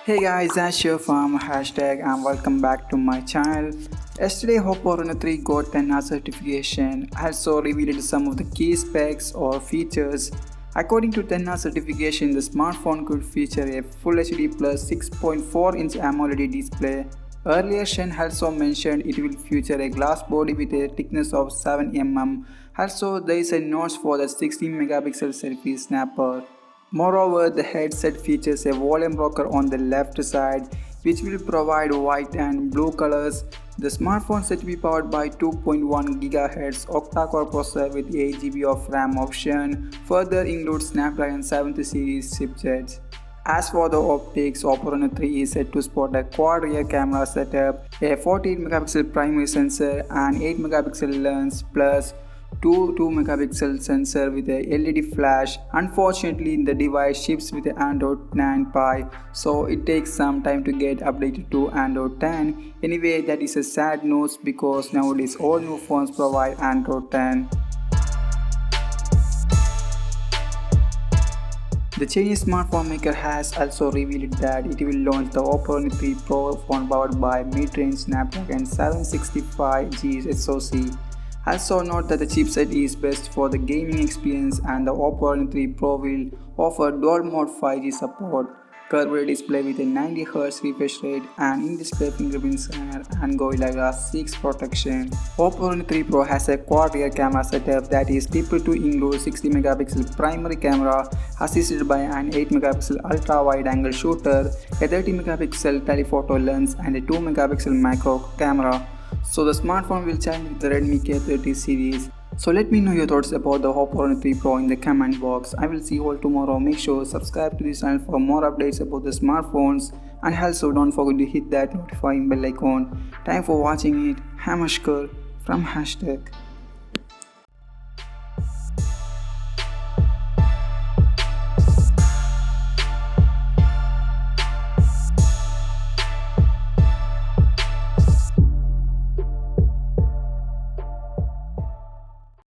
Hey guys, Ash here from hashtag and welcome back to my channel. Yesterday Oppo Reno 3 got 10R certification, also revealed some of the key specs or features. According to 10R certification, the smartphone could feature a Full HD plus 6.4-inch AMOLED display. Earlier Shen also mentioned it will feature a glass body with a thickness of 7 mm. Also there is a notch for the 16 megapixel selfie snapper. Moreover, the headset features a volume rocker on the left side which will provide white and blue colors. The smartphone is said to be powered by 2.1 GHz octa-core processor with 8 GB of RAM option. Further includes Snapdragon 7th series chipsets. As for the optics, Oppo Reno 3 is set to spot a quad rear camera setup, a 48 megapixel primary sensor and 8 megapixel lens plus two 2 megapixel sensor with a LED flash. Unfortunately, the device ships with Android 9 Pie, so it takes some time to get updated to Android 10. Anyway, that is a sad news because nowadays all new phones provide Android 10. The Chinese smartphone maker has also revealed that it will launch the Oppo Reno 3 Pro phone powered by mid-range Snapdragon 765G SoC. Also note that the chipset is best for the gaming experience and the Oppo Reno 3 Pro will offer dual mode 5G support, curved display with a 90Hz refresh rate and in-display fingerprint scanner and Gorilla Glass 6 protection. Oppo Reno 3 Pro has a quad rear camera setup that is tripled to include 60 megapixel primary camera assisted by an 8 megapixel ultra wide angle shooter, a 30 megapixel telephoto lens and a 2 megapixel macro camera. So the smartphone will challenge with the Redmi K30 series. So let me know your thoughts about the Oppo Reno 3 Pro in the comment box. I will see you all tomorrow. Make sure to subscribe to this channel for more updates about the smartphones and also don't forget to hit that notifying bell icon. Time for watching it. Hamushkar from hashtag.